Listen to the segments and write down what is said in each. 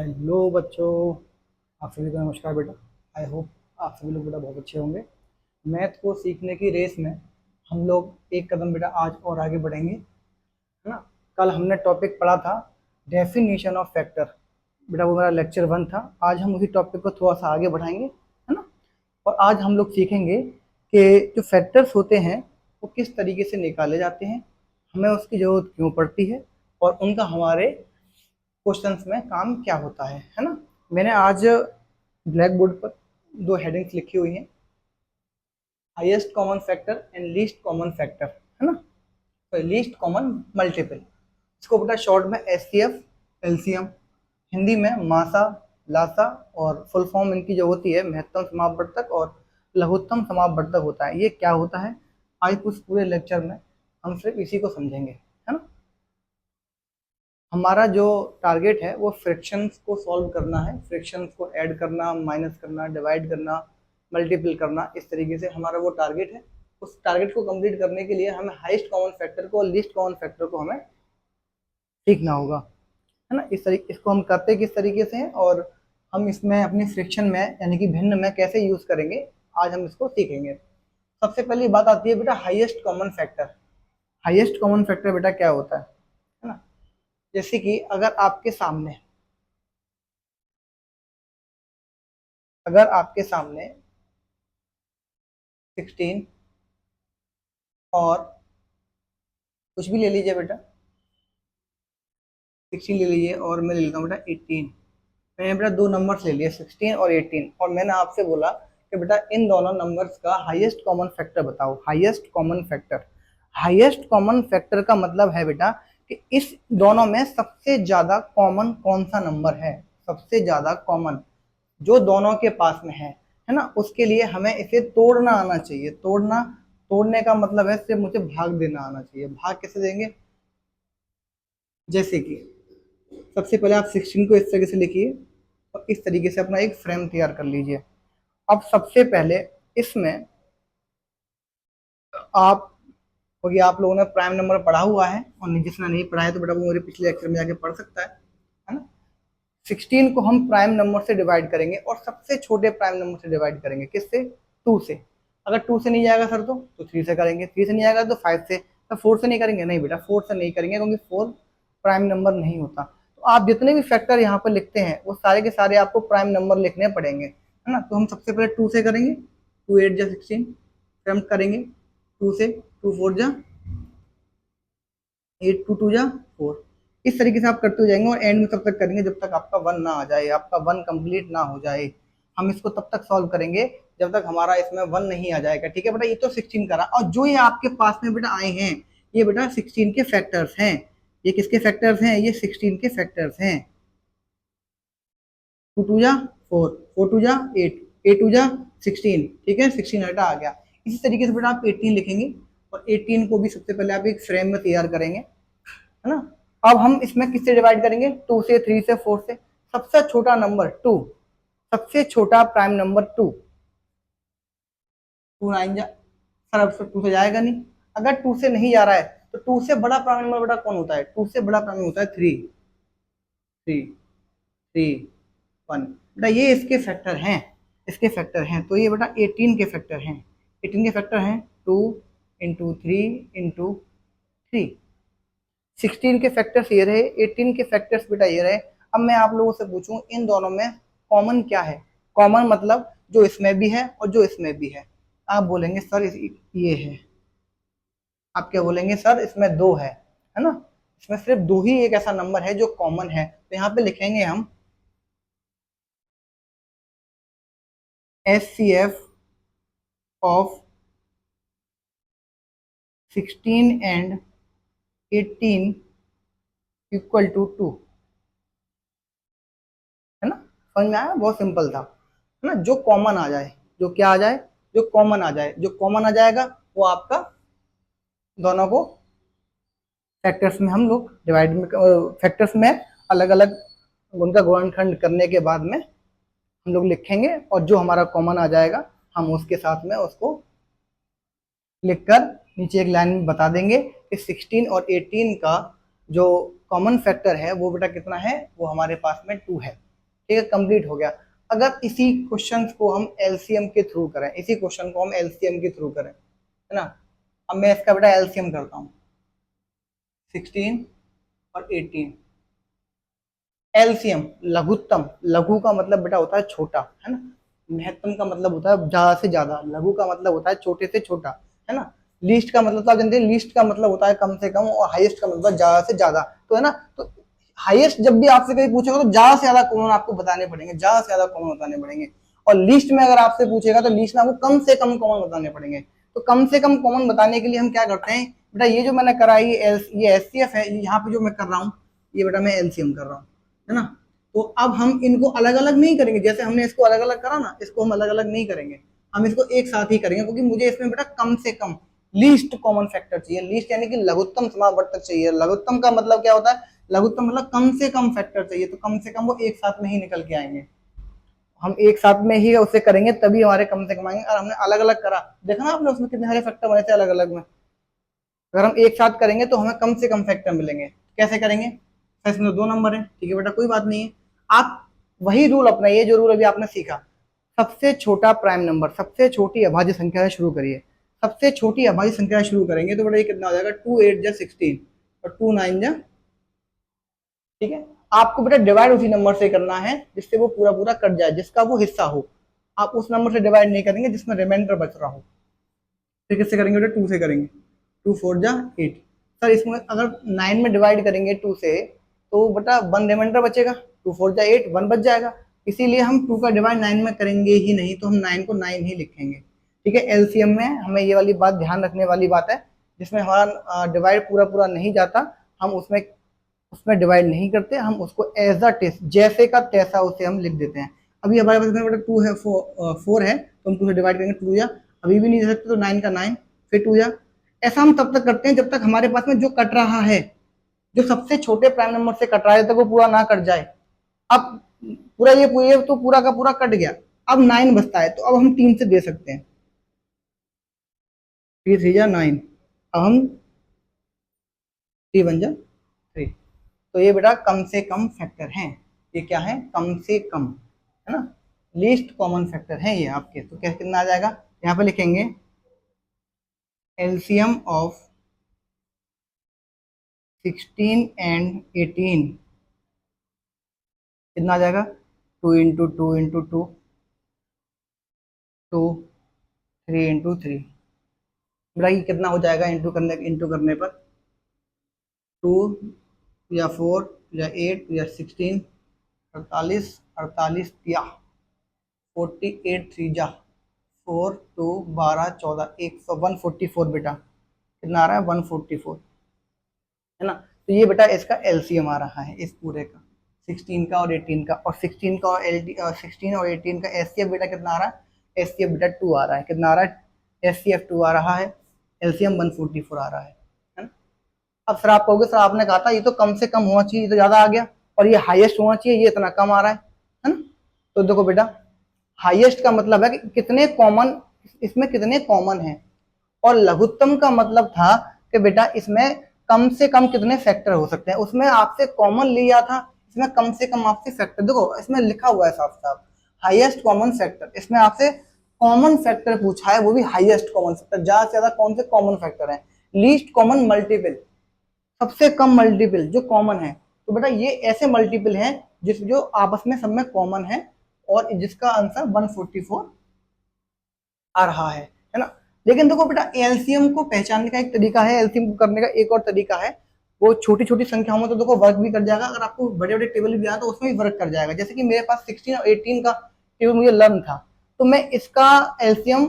Hello बच्चों, आप सभी को नमस्कार बेटा। आई होप आप सभी लोग बेटा बहुत अच्छे होंगे। मैथ को सीखने की रेस में हम लोग एक कदम बेटा आज और आगे बढ़ेंगे, है ना। कल हमने टॉपिक पढ़ा था डेफिनेशन ऑफ फैक्टर, बेटा वो मेरा लेक्चर 1 था। आज हम उसी टॉपिक को थोड़ा सा आगे बढ़ाएंगे, है ना। और आज हम लोग सीखेंगे कि जो फैक्टर्स होते हैं वो किस तरीके से निकाले जाते हैं, हमें उसकी ज़रूरत क्यों पड़ती है और उनका हमारे क्वेश्चंस में काम क्या होता है ना। मैंने आज ब्लैक बोर्ड पर दो हेडिंग्स लिखी हुई हैं, highest common factor and least common factor, है ना। तो लीस्ट कॉमन मल्टीपल, इसको बेटा शॉर्ट में एचसीएफ, एलसीएम, हिंदी में मासा, लासा, और फुल फॉर्म इनकी जो होती है महत्तम समापवर्तक और लघुत्तम समापवर्तक होता है। ये क्या होता है आज कुछ पूरे लेक्चर में हम सिर्फ इसी को समझेंगे, है ना। हमारा जो टारगेट है वो फ्रैक्शंस को सॉल्व करना है, फ्रैक्शंस को ऐड करना, माइनस करना, डिवाइड करना, मल्टीपल करना, इस तरीके से हमारा वो टारगेट है। उस टारगेट को कंप्लीट करने के लिए हमें हाईएस्ट कॉमन फैक्टर को और लीस्ट कॉमन फैक्टर को हमें सीखना होगा, है ना। इस तरीके इसको हम करते किस तरीके से हैं और हम इसमें अपनी फ्रैक्शन में यानी कि भिन्न में कैसे यूज करेंगे, आज हम इसको सीखेंगे। सबसे पहली बात आती है बेटा highest common factor. Highest common factor बेटा क्या होता है ना। जैसे कि अगर आपके सामने 16 और कुछ भी ले लीजिए बेटा, 16 ले लीजिए और मैं ले लेता हूँ बेटा 18। मैंने बेटा दो नंबर्स ले लिए 16 और 18, और मैंने आपसे बोला कि बेटा इन दोनों नंबर्स का हाईएस्ट कॉमन फैक्टर बताओ। Highest common factor, highest common factor का मतलब है बेटा कि इस दोनों में सबसे ज्यादा कॉमन कौन सा नंबर है, सबसे ज्यादा कॉमन जो दोनों के पास में है ना। उसके लिए हमें इसे तोड़ना आना चाहिए। तोड़ने का मतलब है सिर्फ मुझे भाग देना आना चाहिए। भाग कैसे देंगे, जैसे कि सबसे पहले आप 16 को इस तरीके से लिखिए और इस तरीके से अपना एक फ्रेम तैयार कर लीजिए। अब सबसे पहले इसमें आप क्योंकि आप लोगों ने प्राइम नंबर पढ़ा हुआ है और जिसने नहीं पढ़ा है तो बेटा वो मेरे पिछले लेक्चर में जाके पढ़ सकता है ना। 16 को हम प्राइम नंबर से डिवाइड करेंगे और सबसे छोटे प्राइम नंबर से डिवाइड करेंगे, किससे, 2 से। अगर 2 से नहीं जाएगा सर तो 3 से करेंगे, 3 से नहीं आएगा तो 5 से। तो 4 से नहीं करेंगे, नहीं बेटा 4 से नहीं करेंगे क्योंकि 4 प्राइम नंबर नहीं होता। तो आप जितने भी फैक्टर यहाँ पर लिखते हैं वो सारे के सारे आपको प्राइम नंबर लिखने पड़ेंगे, है ना। तो हम सबसे पहले 2 से करेंगे, 2 8 जा 16 अटेम्प्ट करेंगे 2 से, 2 4 जा 8, 2 2 जा 4। इस तरीके से आप करते हो जाएंगे और एंड में तब तक करेंगे जब तक आपका 1 ना आ जाए, आपका 1 कंप्लीट ना हो जाए। हम इसको तब तक सॉल्व करेंगे जब तक हमारा इसमें 1 नहीं आ जाएगा, ठीक है बेटा। ये तो 16 करा, और जो ये आपके पास में बेटा आए हैं ये बेटा 16 के फैक्टर्स हैं। ये किसके फैक्टर्स हैं, ये 16 के फैक्टर्स हैं। 2 2 जा 4, 4 2 जा 8, 8 2 जा 16, ठीक है 16 हटा आ गया। इसी तरीके से बेटा आप 18 लिखेंगे और 18 को भी सबसे पहले आप एक फ्रेम में तैयार करेंगे, है ना। अब हम इसमें किससे डिवाइड करेंगे, 2 से, 3 से, 4 से। सबसे छोटा नंबर 2, सबसे छोटा प्राइम नंबर 2, 2 9 जा, सर अब 2 से जाएगा नहीं। अगर 2 से नहीं जा रहा है तो 2 से बड़ा प्राइम नंबर बेटा कौन होता है, 2 से बड़ा प्राइम होता है 3, 3 3 1। बेटा ये इसके फैक्टर हैं, इसके फैक्टर हैं। तो ये बेटा 18 के फैक्टर हैं, 18 के फैक्टर हैं 2 इंटू 3 इंटू 3। 16 के फैक्टर्स ये रहे, 18 के फैक्टर्स बेटा ये रहे। अब मैं आप लोगों से पूछूं इन दोनों में कॉमन क्या है। कॉमन मतलब जो इसमें भी है और जो इसमें भी है। आप बोलेंगे सर ये है, आप क्या बोलेंगे सर इसमें 2 है ना। इसमें सिर्फ 2 ही एक ऐसा नंबर है जो कॉमन है, तो यहाँ पे लिखेंगे हम HCF of 16 and 18 equal to 2, है ना। समझ में आया, बहुत सिंपल था, है ना। जो कॉमन आ जाए, जो क्या आ जाए, जो कॉमन आ जाए, जो कॉमन आ जाएगा वो आपका दोनों को फैक्टर्स में हम लोग डिवाइड में, फैक्टर्स में अलग अलग उनका गुणनखंड करने के बाद में हम लोग लिखेंगे और जो हमारा कॉमन आ जाएगा हम उसके साथ में उसको लिखकर नीचे एक लाइन में बता देंगे कि 16 और 18 का जो कॉमन फैक्टर है वो बेटा कितना है, वो हमारे पास में 2 है। ठीक है, कंप्लीट हो गया। अगर इसी क्वेश्चन को हम एलसीएम के थ्रू करें, इसी क्वेश्चन को हम एलसीएम के थ्रू करें, है ना, अब मैं इसका बेटा एलसीएम करता हूँ, 16 और 18। एलसीएम लघुत्तम, लघु का मतलब बेटा होता है छोटा, है ना, महत्तम का मतलब होता है ज्यादा से ज्यादा, लघु का मतलब होता है छोटे से छोटा, है ना, लीस्ट का मतलब तो आप जानते हैं, लीस्ट का मतलब होता है कम से कम, और हाईएस्ट का मतलब ज्यादा से ज्यादा, तो है ना, तो हाईएस्ट जब भी आपसे कहीं पूछेगा तो ज्यादा से ज्यादा कॉमन आपको बताने पड़ेंगे, ज्यादा से ज्यादा कॉमन बताने पड़ेंगे। और लिस्ट में अगर आपसे पूछेगा तो लिस्ट में आपको कम से कम कॉमन बताने पड़ेंगे। तो कम से कम कॉमन बताने के लिए हम क्या करते हैं बेटा, ये जो मैंने करा ये एचसीएफ है, यहाँ पे जो मैं कर रहा हूँ ये बेटा मैं एलसीएम कर रहा हूँ, है ना। तो अब हम इनको अलग अलग नहीं करेंगे, जैसे हमने इसको अलग अलग करा ना, इसको हम अलग अलग नहीं करेंगे, हम इसको एक साथ ही करेंगे, क्योंकि मुझे इसमें बेटा कम से कम लीस्ट कॉमन फैक्टर चाहिए। लीस्ट यानी कि लघुत्तम समावर्तक चाहिए। लघुत्तम का मतलब क्या होता है, लघुत्तम मतलब कम से कम फैक्टर चाहिए, तो कम से कम वो एक साथ में ही निकल के आएंगे, हम एक साथ में ही उसे करेंगे तभी हमारे कम से कम आएंगे। और हमने अलग अलग करा, देखा ना आपने उसमें कितने सारे फैक्टर बने थे अलग अलग में। अगर हम एक साथ करेंगे तो हमें कम से कम फैक्टर मिलेंगे। कैसे करेंगे, इसमें तो दो नंबर है, ठीक है बेटा, कोई बात नहीं है। आप वही रूल अपनाइए जो रूल अभी आपने सीखा, सबसे छोटा प्राइम नंबर, सबसे छोटी अभाज्य संख्या से शुरू करिए। सबसे छोटी अभाज्य संख्या से शुरू करेंगे तो बेटा ये कितना हो जाएगा, 2 8 जा 16 और 2 9 जा, ठीक है। आपको बेटा डिवाइड उसी नंबर से करना है जिससे वो पूरा पूरा कट जाए, जिसका वो हिस्सा हो। आप उस नंबर से डिवाइड नहीं करेंगे जिसमें रिमाइंडर बच रहा हो। फिर किससे करेंगे बेटा, 2 से करेंगे, 2 4 जा 8। सर इसमें अगर 9 में डिवाइड करेंगे 2 से तो बेटा 1 रिमाइंडर बचेगा, 2 4 जा 8, 1 बच जाएगा। इसीलिए हम 2 का डिवाइड 9 में करेंगे ही नहीं, तो हम 9 को 9 ही लिखेंगे, ठीक है। एलसीएम में हमें ये वाली बात ध्यान रखने वाली बात है, जिसमें हमारा डिवाइड पूरा पूरा नहीं जाता, हम उसमें उसमें डिवाइड नहीं करते, हम उसको एज अ टेस्ट, जैसे का तैसा उसे हम लिख देते हैं। अभी हमारे पास बेटा 2 है, 4 है, तो हम 2 से डिवाइड करेंगे, 2 या, अभी भी नहीं दे सकते तो 9 का 9, फिर 2 या। ऐसा हम तब तक करते हैं जब तक हमारे पास में जो कट रहा है, जो सबसे छोटे प्राइम नंबर से कट रहा है, तक वो पूरा ना कट जाए। अब पूरा ये तो पूरा का पूरा कट गया, अब 9 बचता है, तो अब हम 3 से दे सकते हैं, 3 3 जा 9, अब हम 3 1 जा 3। तो ये बेटा कम से कम फैक्टर हैं, ये क्या है, कम से कम, है ना, लीस्ट कॉमन फैक्टर है ये आपके। तो क्या कितना आ जाएगा, यहाँ पे लिखेंगे एलसीएम ऑफ 16 एंड 18 कितना आ जाएगा, 2 × 2 × 2, 2 3 × 3, बेटा ये कितना हो जाएगा, इंटू करने पर 2 या 4 या 8 या 16, 48 48 या 48 3 जा 4 2 12 14 144 बेटा कितना आ रहा है, 144, है ना। तो ये बेटा इसका एलसीएम आ रहा है इस पूरे का, 16 का और 18 का, और 16 का और 16 और 18 का एचसीएफ बेटा कितना आ रहा है, एचसीएफ बेटा 2 आ रहा है, कितना आ रहा है, एचसीएफ 2 आ रहा है, एलसीएम 144 आ रहा है ना। अब सर आप कहोगे सर आपने कहा था ये तो कम से कम होना चाहिए, ये तो ज्यादा आ गया, और ये हाईएस्ट होना चाहिए, ये इतना कम आ रहा है ना। तो देखो बेटा हाईएस्ट का मतलब है कि कितने कॉमन, इसमें कितने कॉमन हैं, और लघुत्तम का मतलब था कि बेटा इसमें कम से कम कितने फैक्टर हो सकते हैं, उसमें आपसे कॉमन लिया था, इसमें कम से कम आपसे फैक्टर, देखो इसमें लिखा हुआ है साफ साफ हाईएस्ट कॉमन फैक्टर, इसमें आपसे कॉमन फैक्टर पूछा है, वो भी हाईएस्ट कॉमन फैक्टर, ज्यादा से ज्यादा कौन से कॉमन फैक्टर है, लीस्ट कॉमन मल्टीपल, सबसे कम मल्टीपल जो कॉमन है। तो बेटा ये ऐसे मल्टीपल हैं जिस जो आपस में सब में कॉमन है, और जिसका आंसर 144 आ रहा है ना। लेकिन देखो बेटा एलसीएम को पहचानने का एक तरीका है, एलसीएम को करने का एक और तरीका है, वो छोटी छोटी संख्याओं में तो देखो वर्क भी कर जाएगा, अगर आपको बड़े बड़े टेबल भी आए तो उसमें भी वर्क कर जाएगा। जैसे कि मेरे पास 16 और 18 का टेबल मुझे लर्न था, तो मैं इसका एलसीएम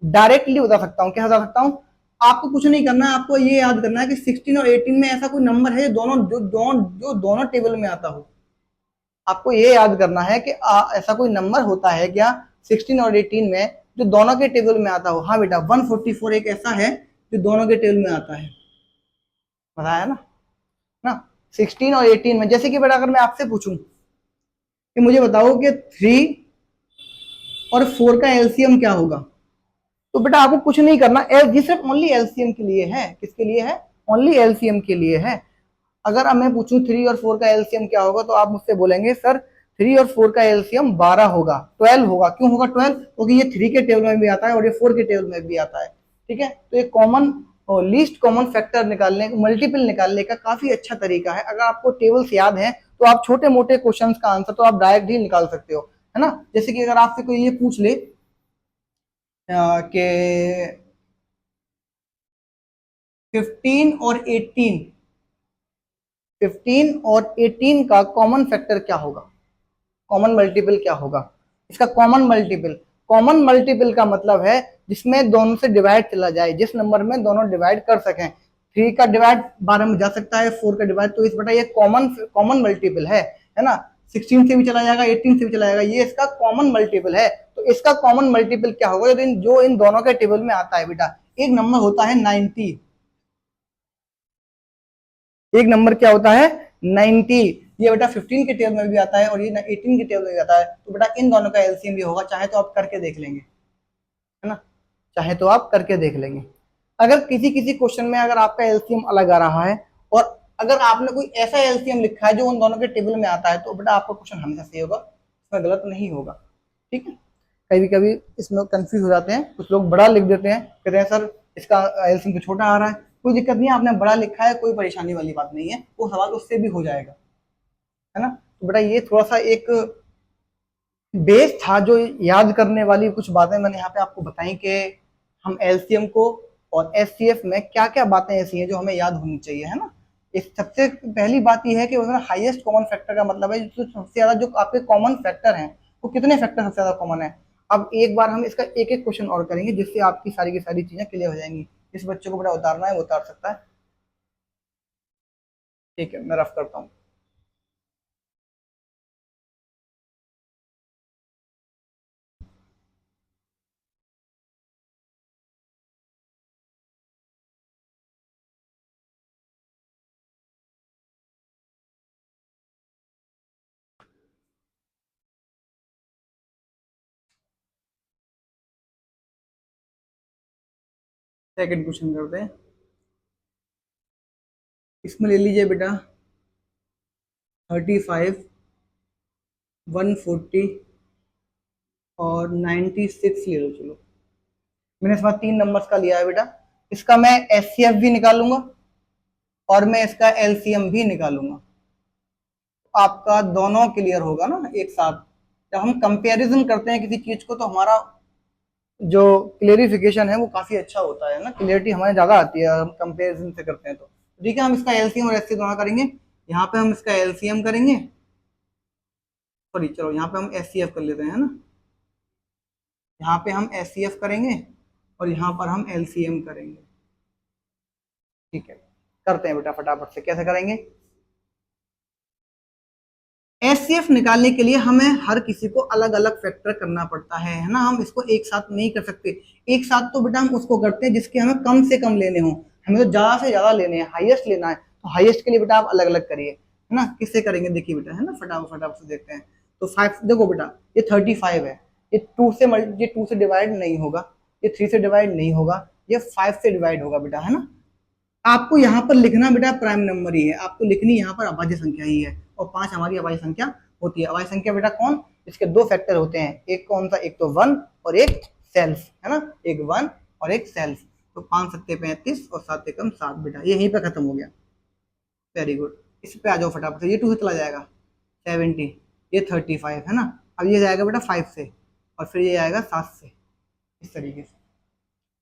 डायरेक्टली बता सकता हूँ। क्या बता सकता हूँ, आपको कुछ नहीं करना है, आपको ये याद करना है कि 16 और 18 में ऐसा कोई नंबर है जो दोनों टेबल में आता हो। आपको ये याद करना है कि ऐसा कोई नंबर होता है क्या 16 और 18 में जो दोनों के टेबल में आता हो। हाँ बेटा 144 एक ऐसा है जो दोनों के टेबल में आता है, बताया ना 16 और 18 में। जैसे कि बेटा अगर मैं आपसे पूछूं कि मुझे बताओ कि 3 और 4 का एलसीएम क्या होगा, तो बेटा आपको कुछ नहीं करना, ये सिर्फ ओनली एलसीएम के लिए है। किसके लिए है, ओनली एलसीएम के लिए है। अगर मैं पूछूं 3 और 4 का एलसीएम क्या होगा, तो आप मुझसे बोलेंगे सर 3 और 4 का एलसीएम 12 होगा, 12 होगा। क्यों होगा 12? क्योंकि ये 3 के टेबल में भी आता है और ये 4 के टेबल में भी आता है। ठीक है, तो ये कॉमन और लीस्ट कॉमन फैक्टर निकालने, मल्टीपल निकालने का काफी अच्छा तरीका है। अगर आपको टेबल्स याद है तो आप छोटे मोटे क्वेश्चंस का आंसर तो आप डायरेक्ट ही निकाल सकते हो, है ना। जैसे कि अगर आपसे कोई ये पूछ ले कि 15 और 18, 15 और 18 का कॉमन फैक्टर क्या होगा, कॉमन मल्टीपल क्या होगा इसका? कॉमन मल्टीपल, कॉमन मल्टीपल का मतलब है जिसमें दोनों से डिवाइड चला जाए, जिस नंबर में दोनों डिवाइड कर सकें। 3 का डिवाइड 12 में जा सकता है, 4 का डिवाइड, तो इस बटा ये कॉमन कॉमन मल्टीपल है ना। 16 से भी चला जाएगा, 18 से भी चला जाएगा, ये इसका कॉमन मल्टीपल है। तो इसका कॉमन मल्टीपल क्या होगा जो इन दोनों के टेबल में आता है बेटा? एक नंबर होता है 90, एक नंबर क्या होता है 90। ये बेटा 15 के टेबल में भी आता है और ये 18 के टेबल में भी आता है। तो बेटा इन दोनों का एलसीएम भी होगा, चाहे तो आप करके देख लेंगे, है ना, चाहे तो आप करके देख लेंगे। अगर किसी किसी क्वेश्चन में अगर आपका एलसीएम अलग आ रहा है और अगर आपने कोई ऐसा एलसीएम लिखा है जो उन दोनों के टेबल में आता है, तो बेटा आपका क्वेश्चन हमेशा सही होगा, इसमें गलत नहीं होगा। ठीक है, कभी कभी इसमें कंफ्यूज हो जाते हैं, कुछ लोग बड़ा लिख देते हैं, कहते हैं सर इसका एलसीएम तो छोटा आ रहा है। कोई दिक्कत नहीं है, आपने बड़ा लिखा है, कोई परेशानी वाली बात नहीं है, वो सवाल उससे भी हो जाएगा, है ना। तो बेटा ये थोड़ा सा एक बेस था जो याद करने वाली कुछ बातें मैंने यहाँ पे आपको बताई कि हम एलसीएम को और एचसीएफ में क्या क्या बातें ऐसी हैं जो हमें याद होनी चाहिए, है ना। इस सबसे पहली बात यह है कि उसमें हाईएस्ट कॉमन फैक्टर का मतलब है जो सबसे ज्यादा जो आपके कॉमन फैक्टर हैं वो कितने फैक्टर सबसे ज्यादा कॉमन है। अब एक बार हम इसका एक एक क्वेश्चन और करेंगे जिससे आपकी सारी की सारी चीजें क्लियर हो जाएंगी। इस बच्चे को बड़ा उतारना है वो उतार सकता है। ठीक है, मैं रफ करता हूँ। सेकंड क्वेश्चन करते हैं। इसमें ले लीजिए बेटा 35, 140 और 96 ले लो। चलो, मैंने इस बार 3 नंबर्स का लिया है बेटा। इसका मैं एचसीएफ भी निकालूंगा और मैं इसका एलसीएम भी निकालूंगा। आपका दोनों क्लियर होगा ना एक साथ। जब हम कंपैरिजन करते हैं किसी चीज को तो हमारा जो क्लियरिफिकेशन है वो काफी अच्छा होता है ना, क्लियरिटी हमारे ज्यादा आती है हम कंपैरिजन से करते हैं। तो ठीक है, हम इसका एलसीएम और एचसीएफ दोनों करेंगे। यहाँ पे हम इसका एलसीएम करेंगे, सॉरी चलो यहाँ पे हम एचसीएफ कर लेते हैं, है ना। यहाँ पे हम एचसीएफ करेंगे और यहाँ पर हम एलसीएम करेंगे। ठीक है, करते हैं बेटा फटाफट से। कैसे करेंगे? एचसीएफ निकालने के लिए हमें हर किसी को अलग अलग फैक्टर करना पड़ता है ना। हम इसको एक साथ नहीं कर सकते। एक साथ तो बेटा हम उसको करते हैं जिसके हमें कम से कम लेने हो, हमें तो ज्यादा से ज्यादा लेने हैं, हाईएस्ट लेना है। तो हाईएस्ट के लिए बेटा आप अलग अलग करिए, है ना। किससे करेंगे देखिए बेटा, है ना, फटाफट फटाफट से देखते हैं। तो 5 देखो बेटा, ये 35 है, ये 2 से डिवाइड नहीं होगा, ये 3 से डिवाइड नहीं होगा, ये 5 से डिवाइड होगा बेटा, है ना। आपको यहाँ पर लिखना बेटा प्राइम नंबर ही है, आपको लिखनी यहाँ पर अभाज्य संख्या ही है, और 5 हमारी अभाज्य संख्या होती है। अभाज्य संख्या बेटा कौन? इसके दो फैक्टर होते हैं, एक कौन सा, एक तो 1 और एक सेल्फ, है ना, एक 1 और एक सेल्फ। तो 5 सत्ते 35 और 7 एकम 7 बेटा, ये यहीं पे खत्म हो गया। वेरी गुड, इस पे आ जाओ फटाफट से। ये 2 से चला जाएगा 70, ये 35, है ना। अब ये जाएगा बेटा 5 से और फिर ये आएगा 7 से, इस तरीके से।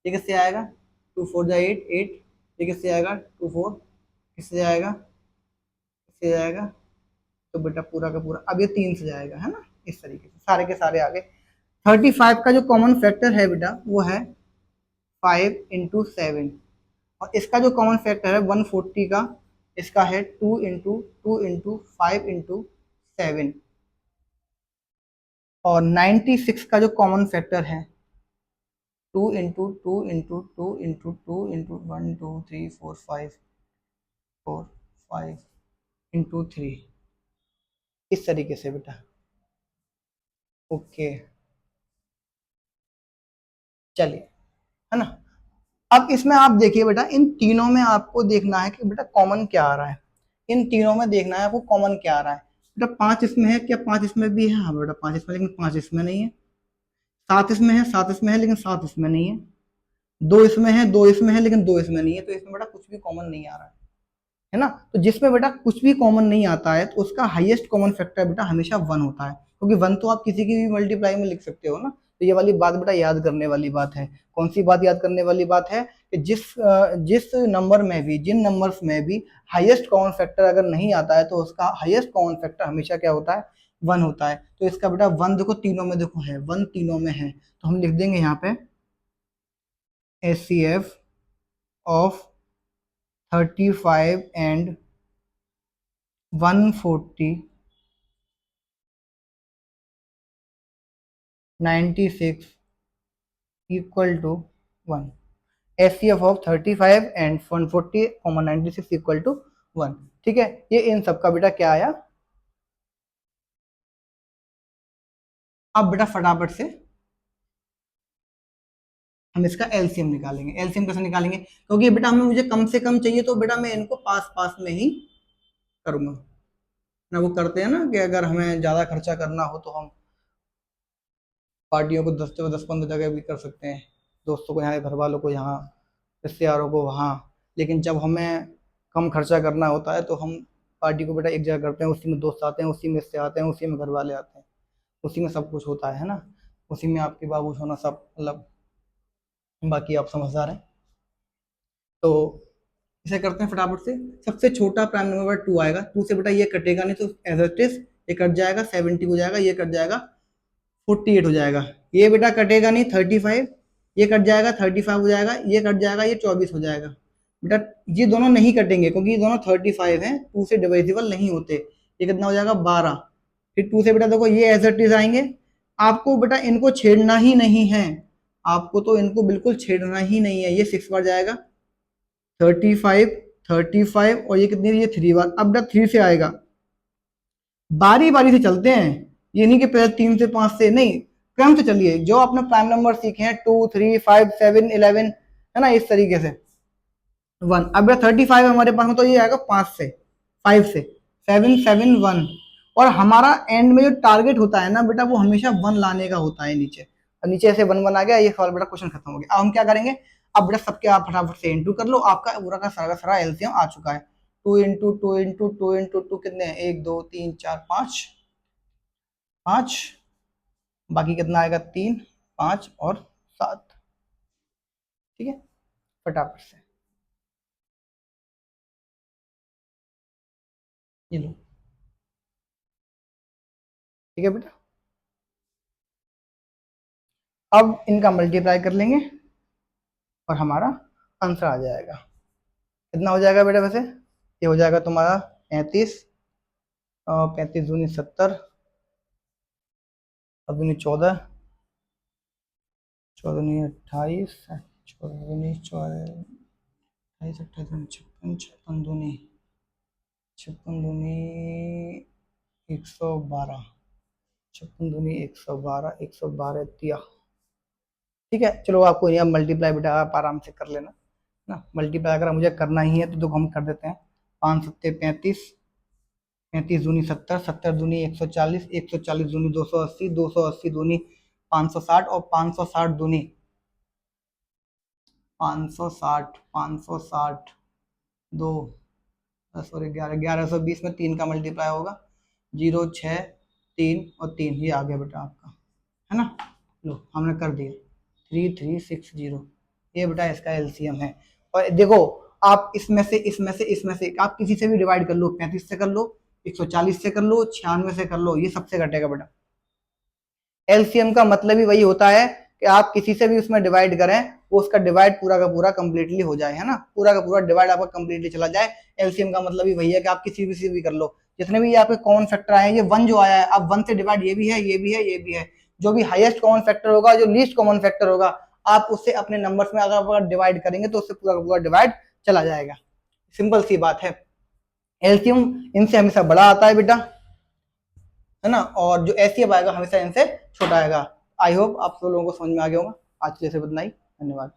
ये किससे आएगा? 2 4 8 8। ये किससे आएगा? 2 4। किससे जाएगा? किससे जाएगा? तो बेटा पूरा का पूरा अब ये 3 से जाएगा, है ना। इस तरीके से सारे के सारे आगे। 35 का जो कॉमन फैक्टर है बेटा वो है 5 × 7, और इसका जो कॉमन फैक्टर है 140 का, इसका है 2 × 7, और 96 का जो कॉमन फैक्टर है 2 × 2 × 2 × 1 2 3 4 5 4 5 × 3, इस तरीके से बेटा। ओके, चलिए, है ना। अब इसमें आप देखिए बेटा, इन तीनों में आपको देखना है कि बेटा कॉमन क्या आ रहा है। इन तीनों में देखना है आपको कॉमन क्या आ रहा है। बेटा 5 इसमें है क्या? 5 इसमें भी है, हाँ बेटा 5 इसमें, लेकिन 5 इसमें नहीं है। 7 इसमें है, 7 इसमें है, लेकिन 7 इसमें नहीं है। 2 इसमें है, 2 इसमें है, लेकिन 2 इसमें नहीं है। तो इसमें बेटा कुछ भी कॉमन नहीं आ रहा है ना। तो जिसमें बेटा कुछ भी कॉमन नहीं आता है तो उसका हाईएस्ट कॉमन फैक्टर बेटा हमेशा 1 होता है, क्योंकि 1 तो आप किसी की भी मल्टीप्लाई में लिख सकते हो ना। तो ये वाली बात बेटा याद करने वाली बात है। कौन सी बात याद करने वाली बात है? कि जिस नंबर में भी, जिन नंबर्स में भी हाईएस्ट कॉमन फैक्टर अगर नहीं आता है तो उसका हाईएस्ट कॉमन फैक्टर हमेशा क्या होता है? 1 होता है। तो इसका बेटा 1 देखो तीनों में, देखो है 1 तीनों में है, तो हम लिख देंगे यहाँ पे HCF of 35 and 140 96 equal to 1। HCF of 35 and 140 96 equal to 1। ठीक है, ये इन सब का बेटा क्या आया? अब बेटा फटाफट से हम इसका एलसीएम निकालेंगे। एलसीएम कैसे निकालेंगे? क्योंकि बेटा हमें, मुझे कम से कम चाहिए, तो बेटा मैं इनको पास पास में ही करूंगा ना। वो करते हैं ना कि अगर हमें ज्यादा खर्चा करना हो तो हम पार्टियों को 10-15 जगह भी कर सकते हैं, दोस्तों को यहाँ, घर वालों को यहाँ, रिश्तेदारों को वहाँ। लेकिन जब हमें कम खर्चा करना होता है तो हम पार्टी को बेटा एक जगह करते हैं, उसी में दोस्त आते हैं, उसी में रिश्ते आते हैं, उसी में घर वाले आते हैं, उसी में सब कुछ होता है ना। उसी में आपके बाबू होना सब, मतलब बाकी आप समझदार हैं। तो इसे करते हैं फटाफट से। सबसे छोटा प्राइम नंबर 2 आएगा, 2 से बेटा ये कटेगा नहीं, तो एज इट इज ये कट जाएगा, 70 हो जाएगा, ये कट जाएगा, 48 हो जाएगा। ये बेटा कटेगा नहीं, 35, ये कट जाएगा, 35 हो जाएगा, ये कट जाएगा, ये 24 हो जाएगा। बेटा ये दोनों नहीं कटेंगे क्योंकि ये दोनों 35 हैं, 2 से डिवाइजिबल नहीं होते। ये कितना हो जाएगा? 12। फिर 2 से बेटा देखो ये एज इट इज आएंगे। आपको बेटा इनको छेड़ना ही नहीं है, आपको तो इनको बिल्कुल छेड़ना ही नहीं है। ये 6 बार जाएगा, 35, 35, और ये कितनी, ये 3 बार। अब बेटा 3 से आएगा, बारी बारी से चलते हैं, ये नहीं कि पहले 3 से 5 से, नहीं, क्रम से चलिए। जो आपने प्राइम नंबर सीखे हैं 2, 3, 5, 7, 11, है ना, इस तरीके से 1। अब 35 हमारे पास में, तो ये आएगा 5 से, 5 से 7, 7, 1। और हमारा एंड में जो टारगेट होता है ना बेटा, वो हमेशा 1 लाने का होता है नीचे। और नीचे ऐसे 1 1 आ गया, ये सवाल बेटा क्वेश्चन खत्म हो गया। अब हम क्या करेंगे? अब बेटा सबके आप फटाफट से इंटू कर लो, आपका पूरा का सारा एलसीएम आ चुका है। 2 इंटू 2 इंटू 2 इंटू 2 कितने हैं? 1 2 3 4 5, 5, बाकी कितना आएगा? 3, 5 और 7। ठीक है, फटाफट से ये लो। ठीक है बेटा, अब इनका मल्टीप्लाई कर लेंगे और हमारा आंसर आ जाएगा। कितना हो जाएगा बेटा वैसे? ये हो जाएगा तुम्हारा 35, 35 दूनी 70, और दूनी 14, 14 दूनी 28, 14 दूनी 28, 28 दूनी 56, 56 दूनी 56 दूनी 112, 56 दूनी 112, 112 दिया। ठीक है, चलो आपको यहाँ मल्टीप्लाई बेटा आप आराम से कर लेना ना। मल्टीप्लाई अगर मुझे करना ही है तो देखो हम कर देते हैं। 5 सत्ते 35, 35 दूनी 70, 70 दूनी 140, 140 दूनी 280, 280 दूनी 560, और 560 दूनी 560, 560 दो, सॉरी 11, 1120 में 3 का मल्टीप्लाई होगा, 0 6 3 और 3, ये आ गया बेटा आपका, है ना। लो हमने कर दिया 3360, ये बेटा इसका एलसीएम है। और देखो आप इसमें से, इसमें से, इसमें से आप किसी से भी डिवाइड कर लो, 35 से कर लो, 140 से कर लो, 96 से कर लो, ये सबसे घटेगा बेटा। एलसीएम का मतलब ही वही होता है कि आप किसी से भी उसमें डिवाइड करें, वो उसका डिवाइड पूरा का पूरा कंप्लीटली हो जाए, है ना, पूरा का पूरा डिवाइड आपका कंप्लीटली चला जाए। एलसीएम का मतलब ही वही है कि आप किसी से भी कर लो, जितने भी आपके कॉमन फैक्टर आए हैं, ये 1 जो आया है, अब 1 से डिवाइड ये भी है, ये भी है, ये भी है। जो भी हाईएस्ट कॉमन फैक्टर होगा, जो लीस्ट कॉमन फैक्टर होगा, आप उससे अपने नंबर्स में अगर डिवाइड करेंगे तो उससे पूरा का पूरा डिवाइड चला जाएगा। सिंपल सी बात है। एलसीएम इनसे हमेशा बड़ा आता है बेटा, है ना, और जो एचसीएफ आएगा हमेशा इनसे छोटा आएगा। आई होप आप सब लोगों को समझ में आ गया होगा। आज के लिए सिर्फ इतना ही, धन्यवाद।